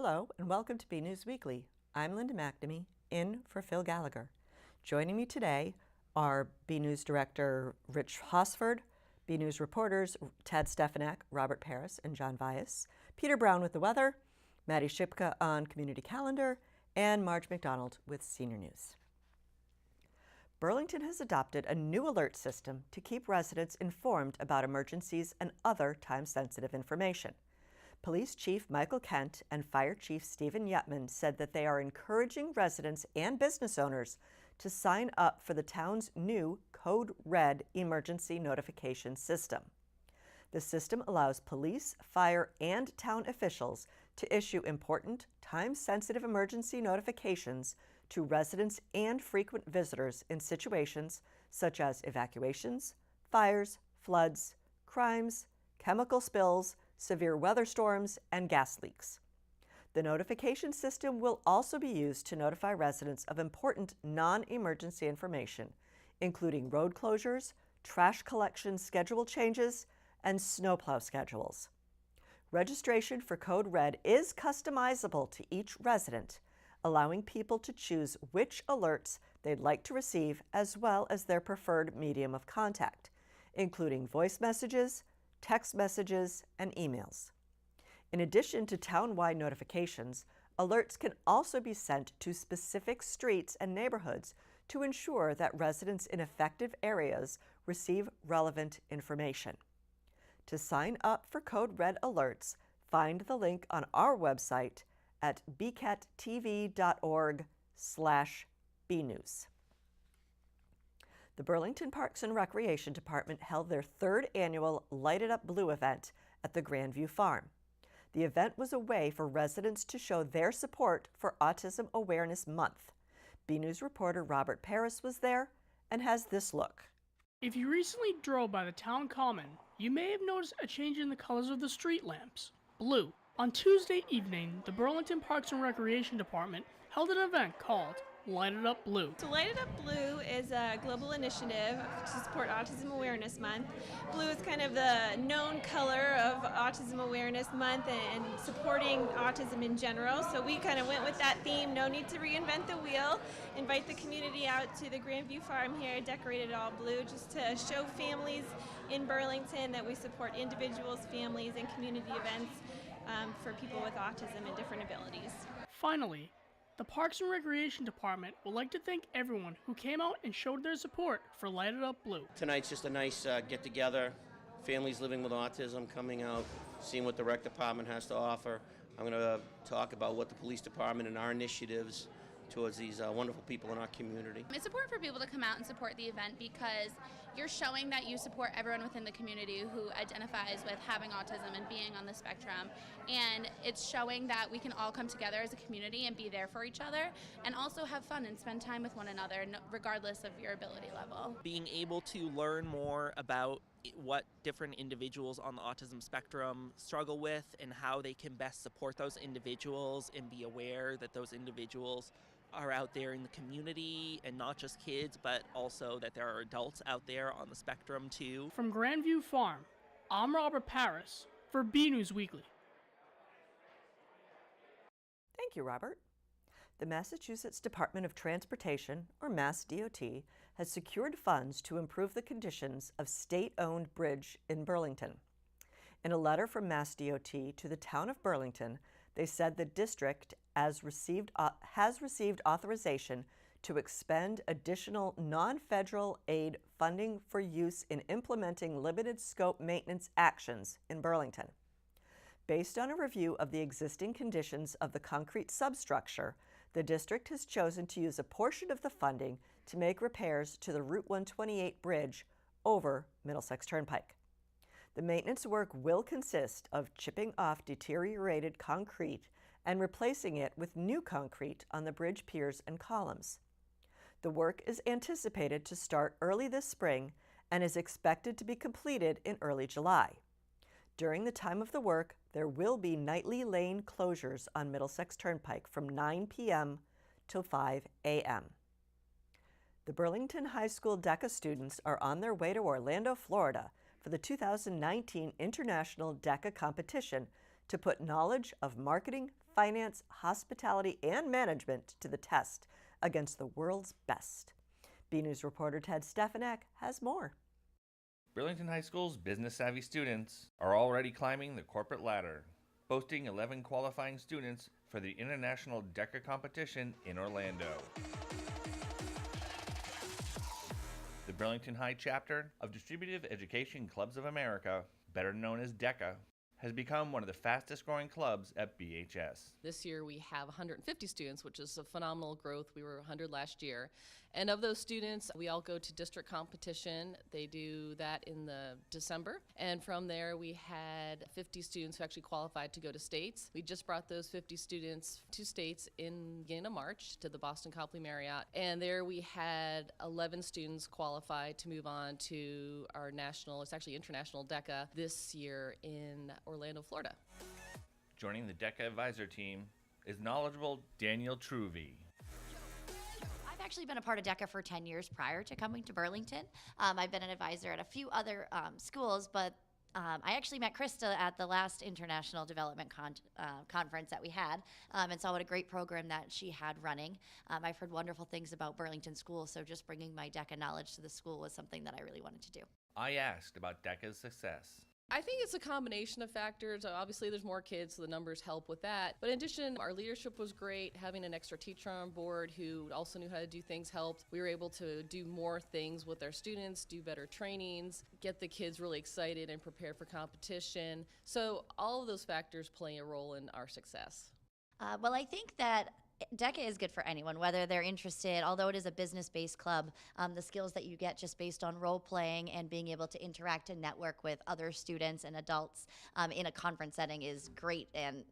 Hello and welcome to BNEWS Weekly. I'm Linda McNamee, in for Phil Gallagher. Joining me today are BNews Director Rich Hosford, BNews reporters Tad Stefanak, Robert Paris, and John Vyas, Peter Brown with the weather, Maddie Shipka on community calendar, and Marge McDonald with senior news. Burlington has adopted a new alert system to keep residents informed about emergencies and other time-sensitive information. Police Chief Michael Kent and Fire Chief Stephen Yetman said that they are encouraging residents and business owners to sign up for the town's new Code Red emergency notification system. The system allows police, fire, and town officials to issue important, time-sensitive emergency notifications to residents and frequent visitors in situations such as evacuations, fires, floods, crimes, chemical spills, severe weather storms, and gas leaks. The notification system will also be used to notify residents of important non-emergency information, including road closures, trash collection schedule changes, and snowplow schedules. Registration for Code Red is customizable to each resident, allowing people to choose which alerts they'd like to receive as well as their preferred medium of contact, including voice messages, text messages, and emails. In addition to town-wide notifications, alerts can also be sent to specific streets and neighborhoods to ensure that residents in affected areas receive relevant information. To sign up for Code Red alerts, find the link on our website at bkettv.org/bnews. The Burlington Parks and Recreation Department held their third annual Light It Up Blue event at the Grandview Farm. The event was a way for residents to show their support for Autism Awareness Month. BNews reporter Robert Paris was there and has this look. If you recently drove by the town common, you may have noticed a change in the colors of the street lamps. Blue. On Tuesday evening, the Burlington Parks and Recreation Department held an event called Light It Up Blue. So Light It Up Blue is a global initiative to support Autism Awareness Month. Blue is kind of the known color of Autism Awareness Month and supporting autism in general. So we kind of went with that theme, no need to reinvent the wheel. Invite the community out to the Grandview Farm here, decorated all blue, just to show families in Burlington that we support individuals, families, and community events for people with autism and different abilities. Finally, the Parks and Recreation Department would like to thank everyone who came out and showed their support for Light It Up Blue. Tonight's just a nice get-together. Families living with autism coming out, seeing what the rec department has to offer. I'm going to talk about what the police department and our initiatives towards these wonderful people in our community. It's important for people to come out and support the event because you're showing that you support everyone within the community who identifies with having autism and being on the spectrum. And it's showing that we can all come together as a community and be there for each other and also have fun and spend time with one another regardless of your ability level. Being able to learn more about what different individuals on the autism spectrum struggle with and how they can best support those individuals and be aware that those individuals are out there in the community and not just kids, but also that there are adults out there on the spectrum too. From Grandview Farm, I'm Robert Paris for BNews Weekly. Thank you, Robert. The Massachusetts Department of Transportation, or MassDOT, has secured funds to improve the conditions of state-owned bridge in Burlington. In a letter from MassDOT to the town of Burlington, they said the district has received authorization to expend additional non-federal aid funding for use in implementing limited scope maintenance actions in Burlington. Based on a review of the existing conditions of the concrete substructure, the district has chosen to use a portion of the funding to make repairs to the Route 128 bridge over Middlesex Turnpike. The maintenance work will consist of chipping off deteriorated concrete and replacing it with new concrete on the bridge piers and columns. The work is anticipated to start early this spring and is expected to be completed in early July. During the time of the work, there will be nightly lane closures on Middlesex Turnpike from 9 p.m. till 5 a.m. The Burlington High School DECA students are on their way to Orlando, Florida for the 2019 International DECA competition to put knowledge of marketing, finance, hospitality, and management to the test against the world's best. BNews reporter Ted Stefanak has more. Burlington High School's business-savvy students are already climbing the corporate ladder, boasting 11 qualifying students for the International DECA competition in Orlando. The Burlington High chapter of Distributive Education Clubs of America, better known as DECA, has become one of the fastest growing clubs at BHS. This year we have 150 students, which is a phenomenal growth. We were 100 last year. And of those students, we all go to district competition. They do that in the December. And from there, we had 50 students who actually qualified to go to states. We just brought those 50 students to states in the beginning of March to the Boston Copley Marriott. And there we had 11 students qualify to move on to our national, it's actually international DECA this year in Orlando, Florida. Joining the DECA advisor team is knowledgeable Daniel Truvy. I've actually been a part of DECA for 10 years prior to coming to Burlington. I've been an advisor at a few other schools, but I actually met Krista at the last International Development Conference that we had, and saw what a great program that she had running. I've heard wonderful things about Burlington schools, so just bringing my DECA knowledge to the school was something that I really wanted to do. I asked about DECA's success. I think it's a combination of factors. Obviously, there's more kids, so the numbers help with that. But in addition, our leadership was great. Having an extra teacher on board who also knew how to do things helped. We were able to do more things with our students, do better trainings, get the kids really excited and prepared for competition. So all of those factors play a role in our success. Well, I think that DECA is good for anyone, whether they're interested, although it is a business-based club. The skills that you get just based on role-playing and being able to interact and network with other students and adults in a conference setting is great and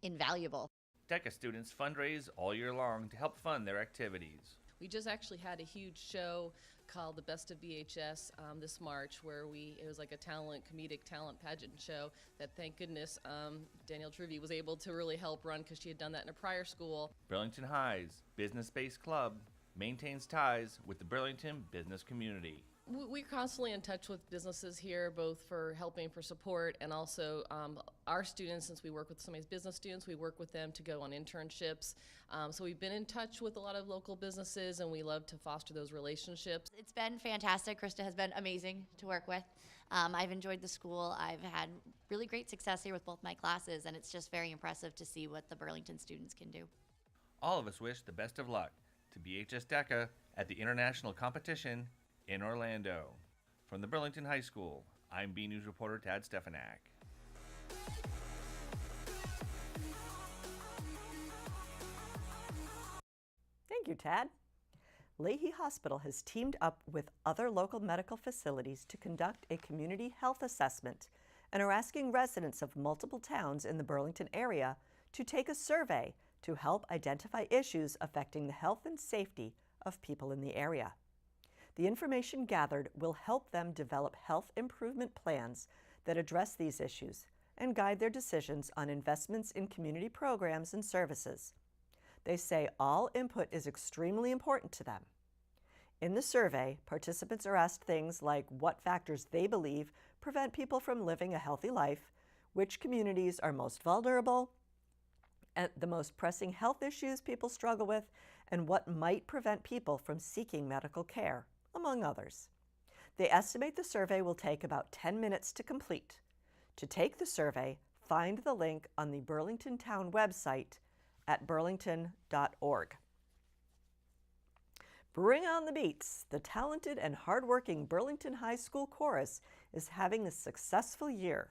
invaluable. DECA students fundraise all year long to help fund their activities. We just actually had a huge show called The Best of BHS this March, where it was like a comedic talent pageant show that, thank goodness, Danielle Truvy was able to really help run because she had done that in a prior school. Burlington High's business-based club maintains ties with the Burlington business community. We're constantly in touch with businesses here, both for helping, for support, and also our students, since we work with some of these business students, we work with them to go on internships. So we've been in touch with a lot of local businesses, and we love to foster those relationships. It's been fantastic. Krista has been amazing to work with. I've enjoyed the school. I've had really great success here with both my classes, and it's just very impressive to see what the Burlington students can do. All of us wish the best of luck to BHS DECA at the international competition in Orlando. From the Burlington High School, I'm BNews reporter Tad Stefanak. Thank you, Tad. Leahy Hospital has teamed up with other local medical facilities to conduct a community health assessment and are asking residents of multiple towns in the Burlington area to take a survey to help identify issues affecting the health and safety of people in the area. The information gathered will help them develop health improvement plans that address these issues and guide their decisions on investments in community programs and services. They say all input is extremely important to them. In the survey, participants are asked things like what factors they believe prevent people from living a healthy life, which communities are most vulnerable, and the most pressing health issues people struggle with, and what might prevent people from seeking medical care, among others. They estimate the survey will take about 10 minutes to complete. To take the survey, find the link on the Burlington Town website at burlington.org. Bring on the beats! The talented and hardworking Burlington High School Chorus is having a successful year,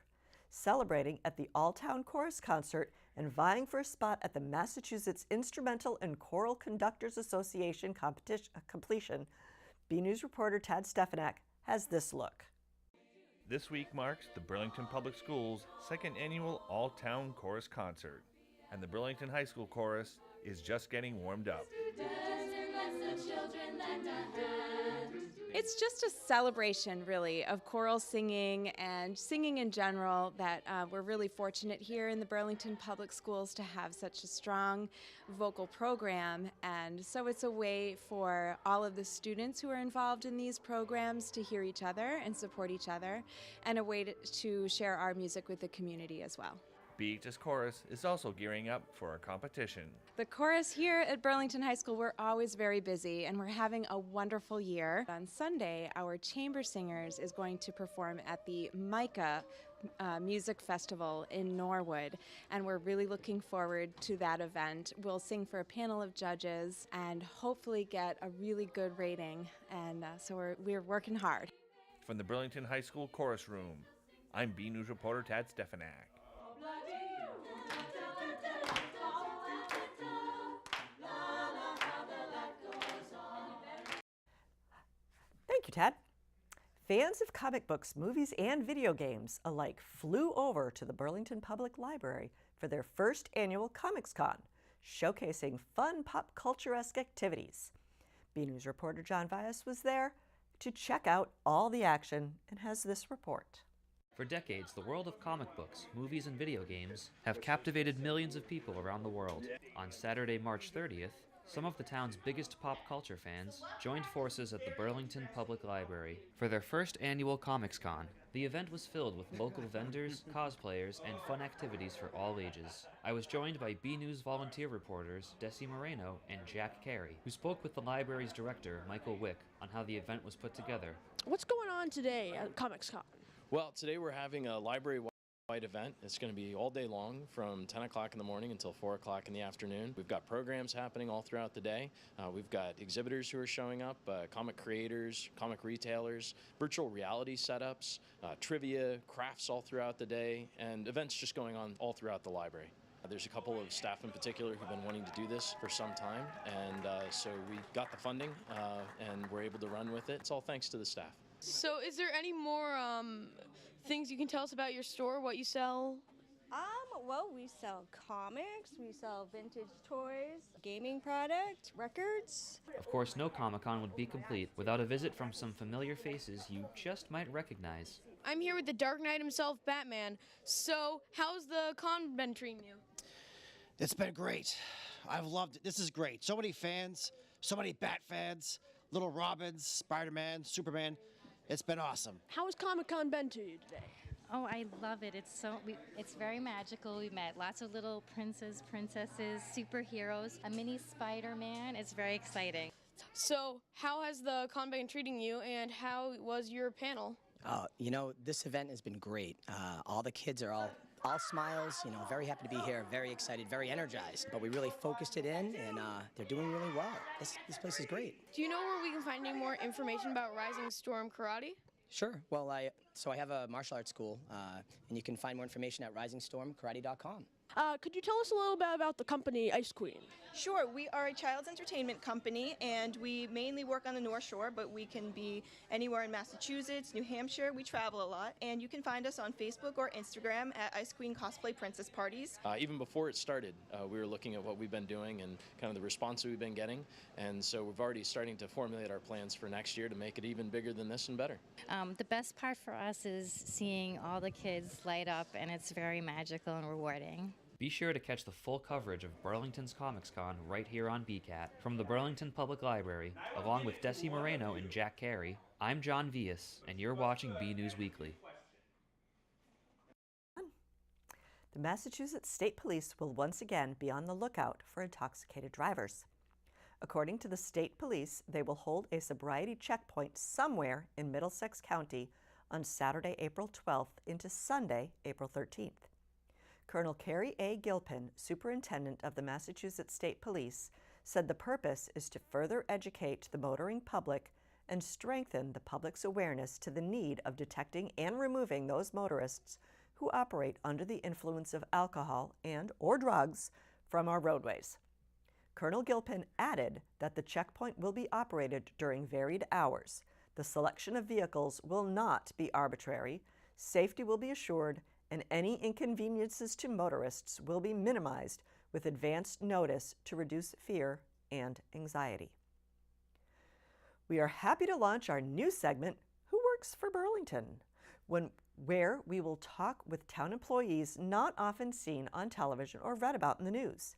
celebrating at the All-Town Chorus Concert and vying for a spot at the Massachusetts Instrumental and Choral Conductors Association completion. BNews reporter Tad Stefanak has this look. This week marks the Burlington Public Schools' second annual All-Town Chorus Concert, and the Burlington High School Chorus is just getting warmed up. It's just a celebration, really, of choral singing and singing in general, that we're really fortunate here in the Burlington Public Schools to have such a strong vocal program. And so it's a way for all of the students who are involved in these programs to hear each other and support each other, and a way to share our music with the community as well. BHS Chorus is also gearing up for a competition. The chorus here at Burlington High School, we're always very busy and we're having a wonderful year. On Sunday, our chamber singers is going to perform at the MICA Music Festival in Norwood, and we're really looking forward to that event. We'll sing for a panel of judges and hopefully get a really good rating, and so we're working hard. From the Burlington High School Chorus Room, I'm BNews reporter Tad Stefanak. Thank you, Ted. Fans of comic books, movies, and video games alike flew over to the Burlington Public Library for their first annual Comix-Con, showcasing fun pop culture-esque activities. BNews reporter John Vias was there to check out all the action and has this report. For decades, the world of comic books, movies, and video games have captivated millions of people around the world. On Saturday, March 30th, some of the town's biggest pop culture fans joined forces at the Burlington Public Library for their first annual Comix-Con. The event was filled with local vendors, cosplayers, and fun activities for all ages. I was joined by BNews volunteer reporters Desi Moreno and Jack Carey, who spoke with the library's director, Michael Wick, on how the event was put together. What's going on today at Comix-Con? Well, today we're having a library-wide event. It's going to be all day long from 10 o'clock in the morning until 4 o'clock in the afternoon. We've got programs happening all throughout the day. We've got exhibitors who are showing up, comic creators, comic retailers, virtual reality setups, trivia, crafts all throughout the day, and events just going on all throughout the library. There's a couple of staff in particular who've been wanting to do this for some time, and so we got the funding and we're able to run with it. It's all thanks to the staff. So is there any more things you can tell us about your store, what you sell? Well, we sell comics, we sell vintage toys, gaming product, records. Of course, no Comic-Con would be complete without a visit from some familiar faces you just might recognize. I'm here with the Dark Knight himself, Batman. So how's the con been treating you? It's been great. I've loved it. This is great. So many fans, so many Bat fans, Little Robins, Spider-Man, Superman. It's been awesome. How has Comic-Con been to you today? Oh, I love it. It's very magical. We met lots of little princes, princesses, superheroes, a mini Spider-Man. It's very exciting. So how has the con been treating you, and how was your panel? This event has been great. All the kids are all smiles, very happy to be here, very excited, very energized. But we really focused it in, and they're doing really well. This place is great. Do you know where we can find any more information about Rising Storm Karate? Sure. Well, I have a martial arts school, and you can find more information at risingstormkarate.com. Could you tell us a little bit about the company Ice Queen? Sure, we are a child's entertainment company, and we mainly work on the North Shore, but we can be anywhere in Massachusetts, New Hampshire. We travel a lot, and you can find us on Facebook or Instagram at Ice Queen Cosplay Princess Parties. Even before it started, we were looking at what we've been doing and kind of the response we've been getting, and so we've already starting to formulate our plans for next year to make it even bigger than this and better. The best part for us is seeing all the kids light up, and it's very magical and rewarding. Be sure to catch the full coverage of Burlington's Comix-Con right here on BCAT. From the Burlington Public Library, along with Desi Moreno and Jack Carey, I'm John Vias, and you're watching BNEWS Weekly. The Massachusetts State Police will once again be on the lookout for intoxicated drivers. According to the state police, they will hold a sobriety checkpoint somewhere in Middlesex County on Saturday, April 12th into Sunday, April 13th. Colonel Carrie A. Gilpin, Superintendent of the Massachusetts State Police, said the purpose is to further educate the motoring public and strengthen the public's awareness to the need of detecting and removing those motorists who operate under the influence of alcohol and/or drugs from our roadways. Colonel Gilpin added that the checkpoint will be operated during varied hours. The selection of vehicles will not be arbitrary, safety will be assured, and any inconveniences to motorists will be minimized with advanced notice to reduce fear and anxiety. We are happy to launch our new segment, Who Works for Burlington?, where we will talk with town employees not often seen on television or read about in the news.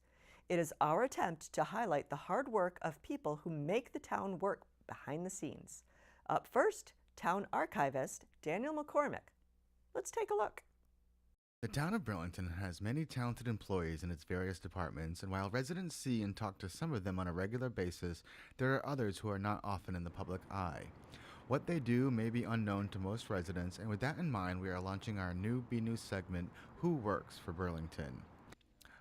It is our attempt to highlight the hard work of people who make the town work behind the scenes. Up first, Town Archivist Daniel McCormick. Let's take a look. The town of Burlington has many talented employees in its various departments, and while residents see and talk to some of them on a regular basis, there are others who are not often in the public eye. What they do may be unknown to most residents, and with that in mind, we are launching our new BNEWS segment, Who Works for Burlington?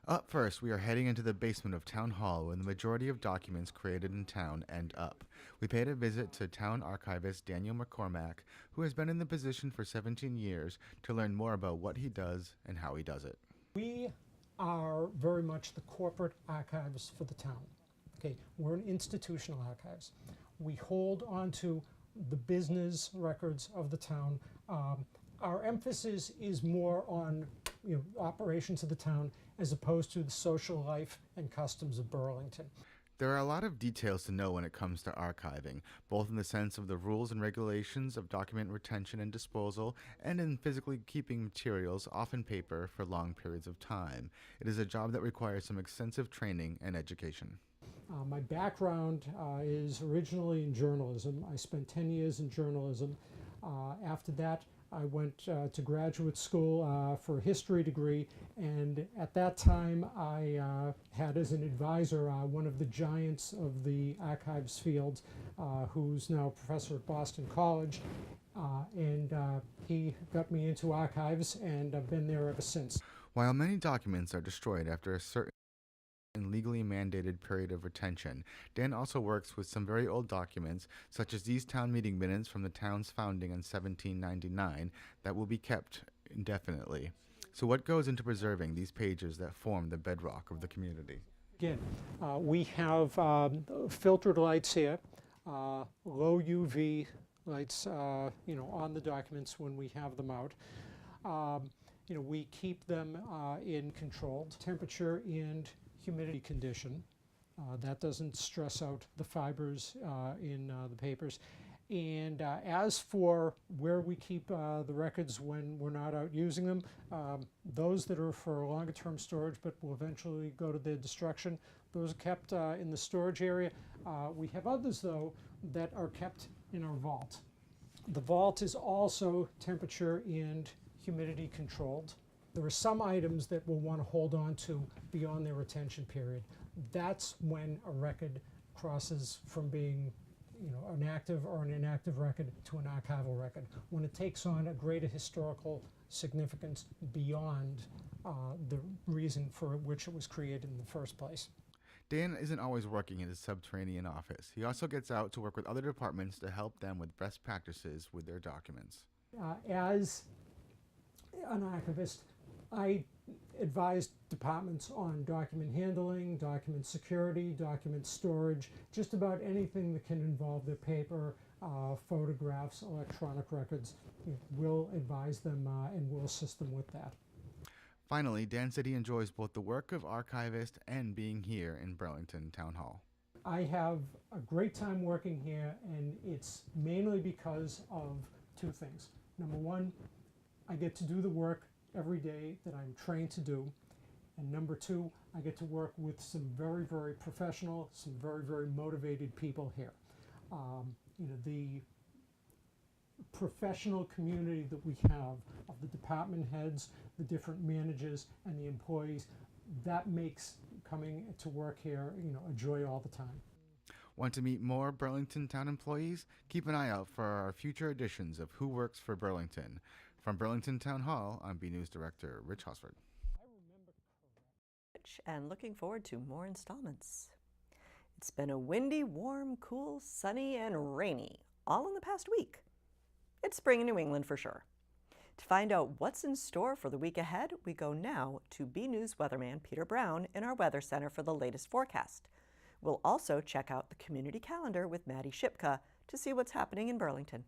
Up first, we are heading into the basement of Town Hall, where the majority of documents created in town end up. We paid a visit to Town Archivist Daniel McCormack, who has been in the position for 17 years, to learn more about what he does and how he does it. We are very much the corporate archives for the town. Okay, we're an institutional archives. We hold onto the business records of the town. Our emphasis is more on operations of the town as opposed to the social life and customs of Burlington. There are a lot of details to know when it comes to archiving, both in the sense of the rules and regulations of document retention and disposal, and in physically keeping materials, often paper, for long periods of time. It is a job that requires some extensive training and education. My background is originally in journalism. I spent 10 years in journalism. After that, I went to graduate school for a history degree, and at that time I had as an advisor one of the giants of the archives field, who's now a professor at Boston College, and he got me into archives, and I've been there ever since. While many documents are destroyed after a certain and legally mandated period of retention, Dan also works with some very old documents, such as these town meeting minutes from the town's founding in 1799, that will be kept indefinitely. So what goes into preserving these pages that form the bedrock of the community? Again, we have filtered lights here, low UV lights, on the documents when we have them out. We keep them in controlled temperature and humidity condition. That doesn't stress out the fibers in the papers. And as for where we keep the records when we're not out using them, those that are for longer term storage but will eventually go to their destruction, those are kept in the storage area. We have others, though, that are kept in our vault. The vault is also temperature and humidity controlled. There are some items that we'll want to hold on to beyond their retention period. That's when a record crosses from being an active or an inactive record to an archival record, when it takes on a greater historical significance beyond the reason for which it was created in the first place. Dan isn't always working in his subterranean office. He also gets out to work with other departments to help them with best practices with their documents. As an archivist, I advise departments on document handling, document security, document storage, just about anything that can involve their paper, photographs, electronic records. We'll advise them and we'll assist them with that. Finally, Dan said he enjoys both the work of archivist and being here in Burlington Town Hall. I have a great time working here, and it's mainly because of two things. Number one, I get to do the work every day that I'm trained to do. And number two, I get to work with some very, very professional, some very, very motivated people here. The professional community that we have of the department heads, the different managers, and the employees, that makes coming to work here, a joy all the time. Want to meet more Burlington Town employees? Keep an eye out for our future editions of Who Works for Burlington. From Burlington Town Hall, I'm BNews Director Rich Hosford. And looking forward to more installments. It's been a windy, warm, cool, sunny, and rainy, all in the past week. It's spring in New England for sure. To find out what's in store for the week ahead, we go now to BNews weatherman Peter Brown in our Weather Center for the latest forecast. We'll also check out the community calendar with Maddie Shipka to see what's happening in Burlington.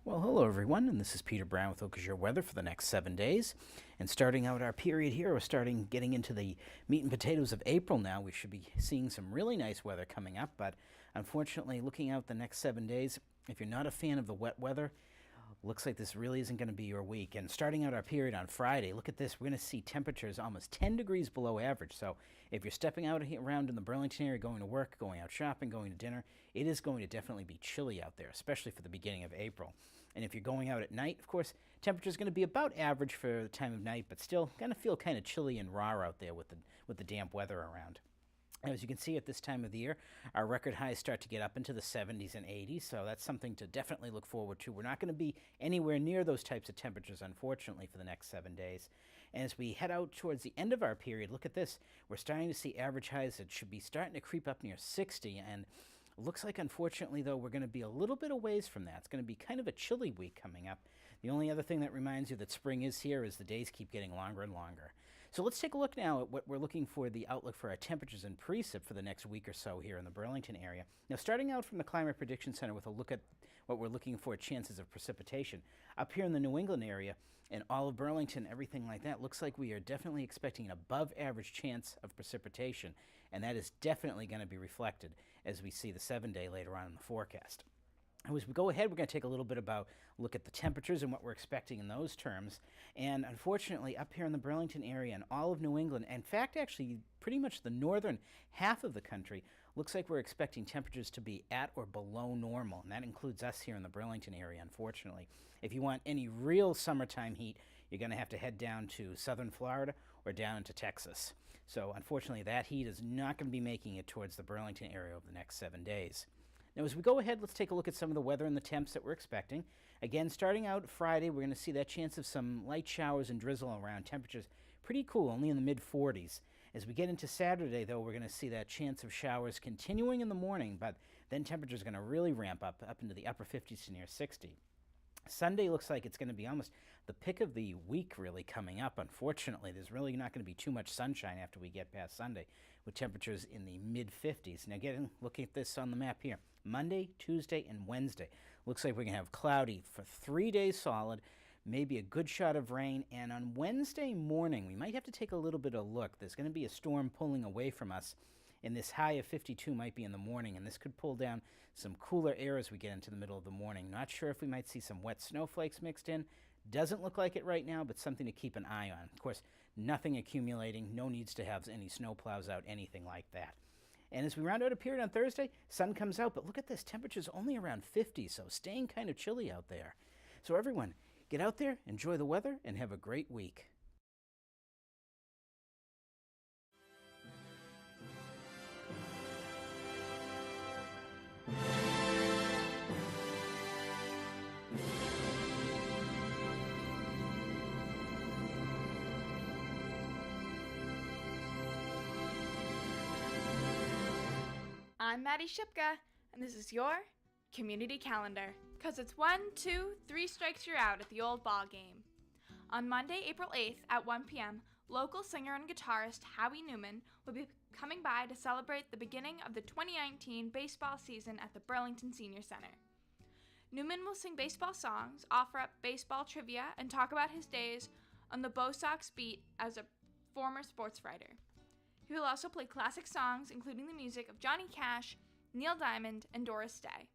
Well, hello everyone, and this is Peter Brown with Oak Is Your Weather for the next 7 days. And starting out our period here, we're getting into the meat and potatoes of April now. We should be seeing some really nice weather coming up, but unfortunately, looking out the next 7 days, if you're not a fan of the wet weather, Looks like this really isn't going to be your week. And starting out our period on Friday, look at this. We're going to see temperatures almost 10 degrees below average. So if you're stepping out around in the Burlington area, going to work, going out shopping, going to dinner, it is going to definitely be chilly out there, especially for the beginning of April. And if you're going out at night, of course, temperature is going to be about average for the time of night, but still going to feel kind of chilly and raw out there with the damp weather around. As you can see at this time of the year, our record highs start to get up into the 70s and 80s, so that's something to definitely look forward to. We're not going to be anywhere near those types of temperatures, unfortunately, for the next 7 days. And as we head out towards the end of our period, look at this. We're starting to see average highs that should be starting to creep up near 60, and looks like, unfortunately, though, we're going to be a little bit away from that. It's going to be kind of a chilly week coming up. The only other thing that reminds you that spring is here is the days keep getting longer and longer. So let's take a look now at what we're looking for, the outlook for our temperatures and precip for the next week or so here in the Burlington area. Now, starting out from the Climate Prediction Center with a look at what we're looking for, chances of precipitation. Up here in the New England area and all of Burlington, everything like that, looks like we are definitely expecting an above average chance of precipitation, and that is definitely going to be reflected as we see the 7-day later on in the forecast. As we go ahead, we're going to take a little bit about look at the temperatures and what we're expecting in those terms. And unfortunately, up here in the Burlington area and all of New England, in fact, actually pretty much the northern half of the country, looks like we're expecting temperatures to be at or below normal. And that includes us here in the Burlington area, unfortunately. If you want any real summertime heat, you're going to have to head down to southern Florida or down into Texas. So unfortunately, that heat is not going to be making it towards the Burlington area over the next 7 days. Now, as we go ahead, let's take a look at some of the weather and the temps that we're expecting. Again, starting out Friday, we're going to see that chance of some light showers and drizzle around. Temperatures pretty cool, only in the mid-40s. As we get into Saturday, though, we're going to see that chance of showers continuing in the morning, but then temperatures are going to really ramp up into the upper 50s to near 60. Sunday looks like it's going to be almost the pick of the week really coming up. Unfortunately, there's really not going to be too much sunshine after we get past Sunday, with temperatures in the mid-50s. Now, looking at this on the map here, Monday, Tuesday, and Wednesday. Looks like we're going to have cloudy for 3 days solid, maybe a good shot of rain, and on Wednesday morning, we might have to take a little bit of a look. There's going to be a storm pulling away from us, and this high of 52 might be in the morning, and this could pull down some cooler air as we get into the middle of the morning. Not sure if we might see some wet snowflakes mixed in. Doesn't look like it right now, but something to keep an eye on. Of course, nothing accumulating, no needs to have any snow plows out, anything like that. And as we round out a period on Thursday, sun comes out, but look at this, temperature's only around 50, so staying kind of chilly out there. So everyone, get out there, enjoy the weather, and have a great week. I'm Maddie Shipka, and this is your community calendar. Cause it's 1, 2, 3 strikes you're out at the old ball game. On Monday, April 8th at 1 p.m., local singer and guitarist Howie Newman will be coming by to celebrate the beginning of the 2019 baseball season at the Burlington Senior Center. Newman will sing baseball songs, offer up baseball trivia, and talk about his days on the Bo Sox beat as a former sports writer. He will also play classic songs, including the music of Johnny Cash, Neil Diamond, and Doris Day.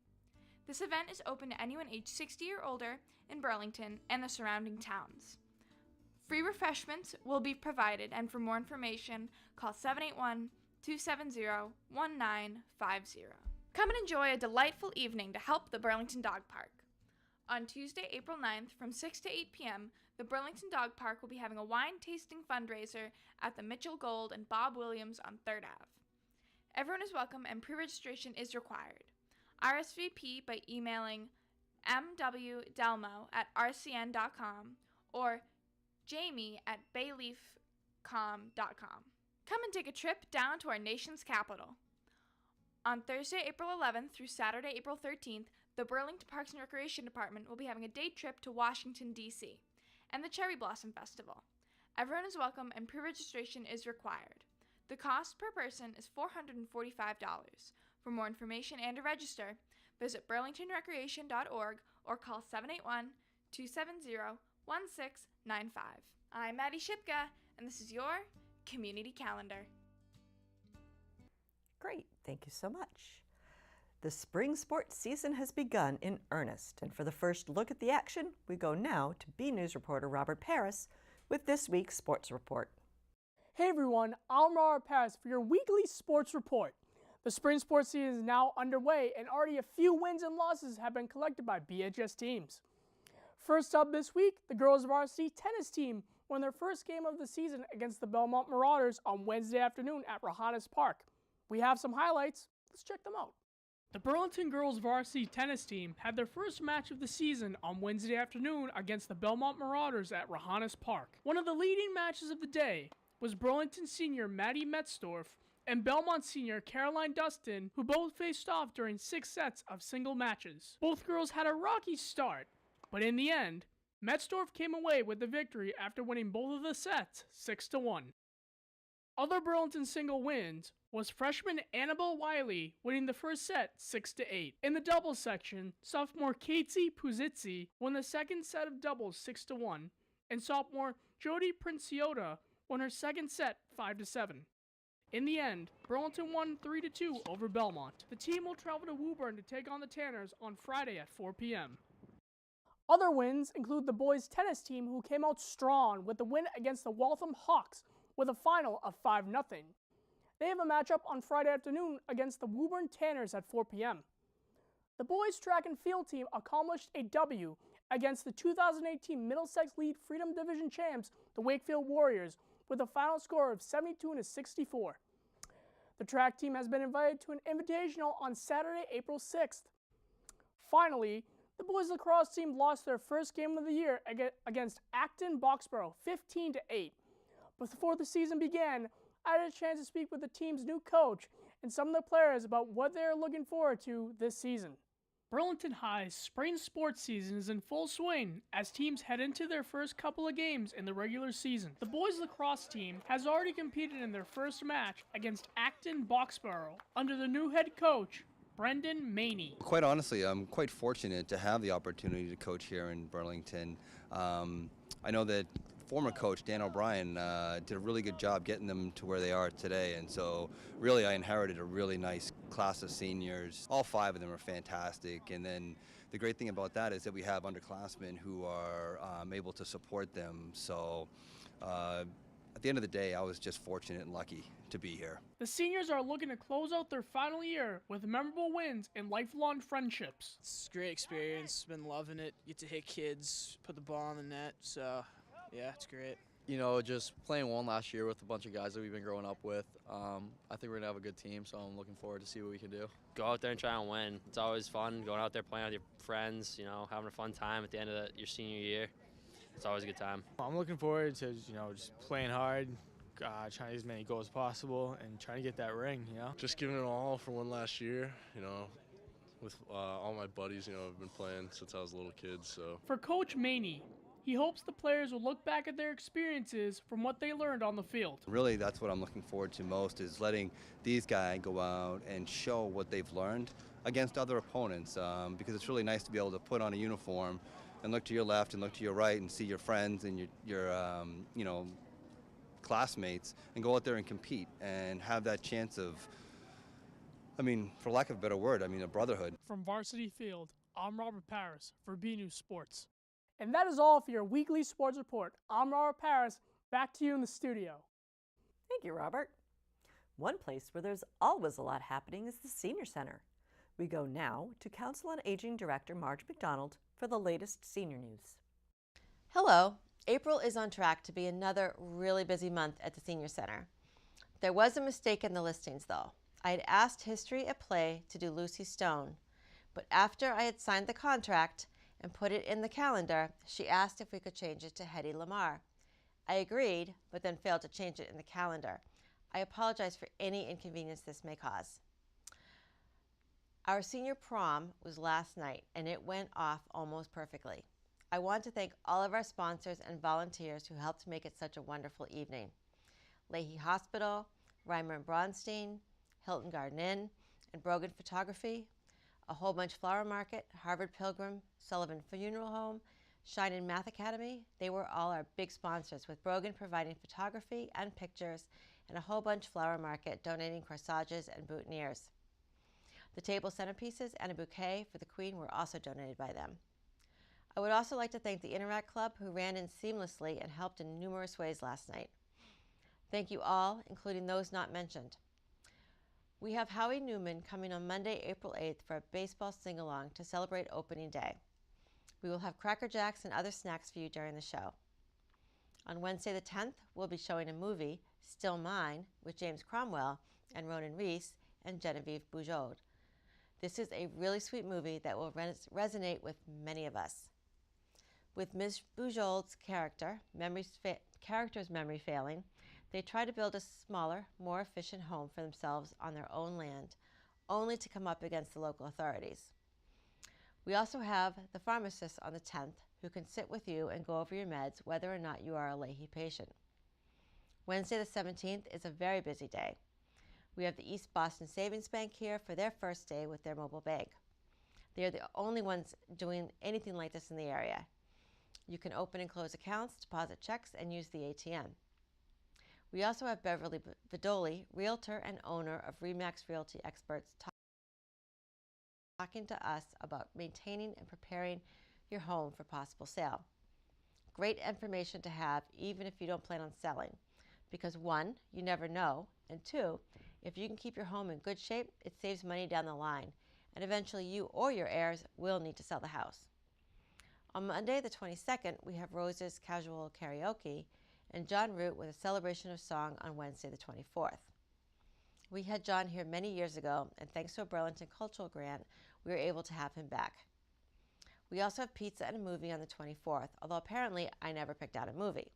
This event is open to anyone aged 60 or older in Burlington and the surrounding towns. Free refreshments will be provided, and for more information, call 781-270-1950. Come and enjoy a delightful evening to help the Burlington Dog Park. On Tuesday, April 9th, from 6 to 8 p.m., the Burlington Dog Park will be having a wine tasting fundraiser at the Mitchell Gold and Bob Williams on 3rd Ave. Everyone is welcome and pre-registration is required. RSVP by emailing mwdelmo@rcn.com or jamie@bayleafcom.com. Come and take a trip down to our nation's capital. On Thursday, April 11th through Saturday, April 13th, the Burlington Parks and Recreation Department will be having a day trip to Washington, D.C., and the Cherry Blossom Festival. Everyone is welcome and pre-registration is required. The cost per person is $445. For more information and to register, visit burlingtonrecreation.org or call 781-270-1695. I'm Maddie Shipka, and this is your Community Calendar. Great, thank you so much. The spring sports season has begun in earnest, and for the first look at the action, we go now to BNews reporter Robert Paris with this week's sports report. Hey everyone, I'm Robert Paris for your weekly sports report. The spring sports season is now underway, and already a few wins and losses have been collected by BHS teams. First up this week, the girls varsity tennis team won their first game of the season against the Belmont Marauders on Wednesday afternoon at Rohannes Park. We have some highlights. Let's check them out. The Burlington girls varsity tennis team had their first match of the season on Wednesday afternoon against the Belmont Marauders at Rohannes Park. One of the leading matches of the day was Burlington senior Maddie Metzdorf and Belmont senior Caroline Dustin, who both faced off during 6 sets of single matches. Both girls had a rocky start, but in the end, Metzdorf came away with the victory after winning both of the sets 6-1. Other Burlington single wins was freshman Annabelle Wiley winning the first set 6-8. In the doubles section, sophomore Katie Puzitzi won the second set of doubles 6-1, and sophomore Jody Princiota won her second set 5-7. In the end, Burlington won 3-2 over Belmont. The team will travel to Woburn to take on the Tanners on Friday at 4 p.m. Other wins include the boys tennis team, who came out strong with the win against the Waltham Hawks with a final of 5-0. They have a matchup on Friday afternoon against the Woburn Tanners at 4 p.m. The boys track and field team accomplished a W against the 2018 Middlesex League Freedom Division champs, the Wakefield Warriors, with a final score of 72-64. The track team has been invited to an invitational on Saturday, April 6th. Finally, the boys lacrosse team lost their first game of the year against Acton Boxborough 15-8. Before the season began, I had a chance to speak with the team's new coach and some of the players about what they're looking forward to this season. Burlington High's spring sports season is in full swing as teams head into their first couple of games in the regular season. The boys lacrosse team has already competed in their first match against Acton Boxborough under the new head coach, Brendan Maney. Quite honestly, I'm quite fortunate to have the opportunity to coach here in Burlington. I know that former coach Dan O'Brien did a really good job getting them to where they are today, and so really I inherited a really nice class of seniors. All 5 of them are fantastic, and then the great thing about that is that we have underclassmen who are able to support them. So at the end of the day, I was just fortunate and lucky to be here. The seniors are looking to close out their final year with memorable wins and lifelong friendships. It's a great experience. Been loving it. Get to hit kids, put the ball in the net. So, yeah, it's great. You know, just playing one last year with a bunch of guys that we've been growing up with. I think we're going to have a good team, so I'm looking forward to see what we can do. Go out there and try and win. It's always fun going out there playing with your friends, you know, having a fun time at the end of your senior year. It's always a good time. I'm looking forward to, you know, just playing hard, trying to get as many goals as possible, and trying to get that ring, you know. Just giving it all for one last year, you know, with all my buddies, you know, I've been playing since I was a little kid, so. For Coach Maney, he hopes the players will look back at their experiences from what they learned on the field. Really, that's what I'm looking forward to most, is letting these guys go out and show what they've learned against other opponents, because it's really nice to be able to put on a uniform and look to your left and look to your right and see your friends and your you know, classmates, and go out there and compete and have that chance of, I mean, for lack of a better word, I mean, a brotherhood. From Varsity Field, I'm Robert Paris for BNews Sports. And that is all for your weekly sports report. I'm Robert Paris. Back to you in the studio. Thank you, Robert. One place where there's always a lot happening is the Senior Center. We go now to Council on Aging Director Marge McDonald for the latest senior news. Hello. April is on track to be another really busy month at the Senior Center. There was a mistake in the listings, though. I had asked History at Play to do Lucy Stone, but after I had signed the contract and put it in the calendar, she asked if we could change it to Hedy Lamarr. I agreed, but then failed to change it in the calendar. I apologize for any inconvenience this may cause. Our senior prom was last night, and it went off almost perfectly. I want to thank all of our sponsors and volunteers who helped make it such a wonderful evening. Leahy Hospital, Reimer and Bronstein, Hilton Garden Inn, and Brogan Photography, A Whole Bunch Flower Market, Harvard Pilgrim, Sullivan Funeral Home, Shine and Math Academy. They were all our big sponsors, with Brogan providing photography and pictures, and A Whole Bunch Flower Market donating corsages and boutonnieres. The table centerpieces and a bouquet for the Queen were also donated by them. I would also like to thank the Interact Club, who ran in seamlessly and helped in numerous ways last night. Thank you all, including those not mentioned. We have Howie Newman coming on Monday, April 8th for a baseball sing-along to celebrate opening day. We will have Cracker Jacks and other snacks for you during the show. On Wednesday the 10th, we'll be showing a movie, Still Mine, with James Cromwell and Ronan Reese and Genevieve Bujold. This is a really sweet movie that will resonate with many of us. With Ms. Bujold's character's memory failing, they try to build a smaller, more efficient home for themselves on their own land, only to come up against the local authorities. We also have the pharmacist on the 10th who can sit with you and go over your meds whether or not you are a Leahy patient. Wednesday the 17th is a very busy day. We have the East Boston Savings Bank here for their first day with their mobile bank. They are the only ones doing anything like this in the area. You can open and close accounts, deposit checks, and use the ATM. We also have Beverly Vidoli, realtor and owner of RE/MAX Realty Experts, talking to us about maintaining and preparing your home for possible sale. Great information to have even if you don't plan on selling, because 1, you never know, and 2, if you can keep your home in good shape, it saves money down the line, and eventually you or your heirs will need to sell the house. On Monday the 22nd, we have Rose's Casual Karaoke and John Root with a celebration of song on Wednesday the 24th. We had John here many years ago, and thanks to a Burlington Cultural Grant, we were able to have him back. We also have pizza and a movie on the 24th, although apparently I never picked out a movie.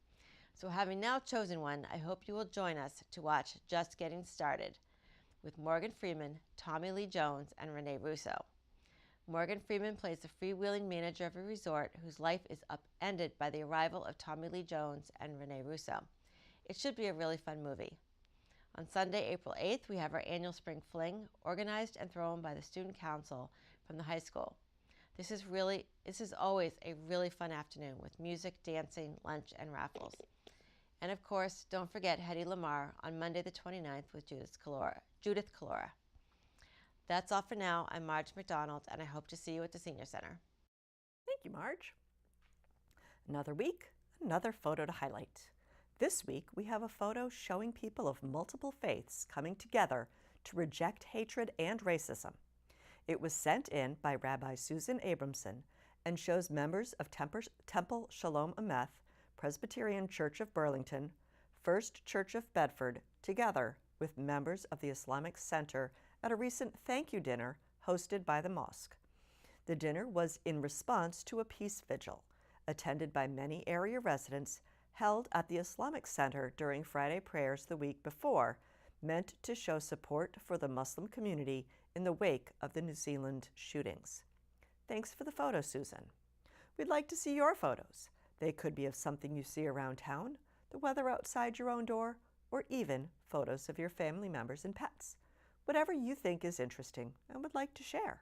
So having now chosen one, I hope you will join us to watch Just Getting Started with Morgan Freeman, Tommy Lee Jones, and Rene Russo. Morgan Freeman plays the freewheeling manager of a resort whose life is upended by the arrival of Tommy Lee Jones and Rene Russo. It should be a really fun movie. On Sunday, April 8th, we have our annual Spring Fling, organized and thrown by the Student Council from the high school. This is always a really fun afternoon with music, dancing, lunch, and raffles. And of course, don't forget Hedy Lamarr on Monday the 29th with Judith Calora. That's all for now. I'm Marge McDonald, and I hope to see you at the Senior Center. Thank you, Marge. Another week, another photo to highlight. This week, we have a photo showing people of multiple faiths coming together to reject hatred and racism. It was sent in by Rabbi Susan Abramson and shows members of Temple Shalom Ameth, Presbyterian Church of Burlington, First Church of Bedford, together with members of the Islamic Center at a recent thank you dinner hosted by the mosque. The dinner was in response to a peace vigil, attended by many area residents, held at the Islamic Center during Friday prayers the week before, meant to show support for the Muslim community in the wake of the New Zealand shootings. Thanks for the photo, Susan. We'd like to see your photos. They could be of something you see around town, the weather outside your own door, or even photos of your family members and pets. Whatever you think is interesting and would like to share.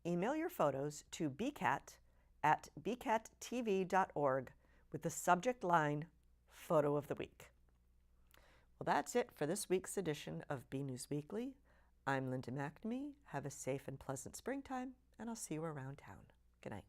Email your photos to bcat@bcattv.org with the subject line, Photo of the Week. Well, that's it for this week's edition of BNEWS Weekly. I'm Linda McNamee. Have a safe and pleasant springtime, and I'll see you around town. Good night.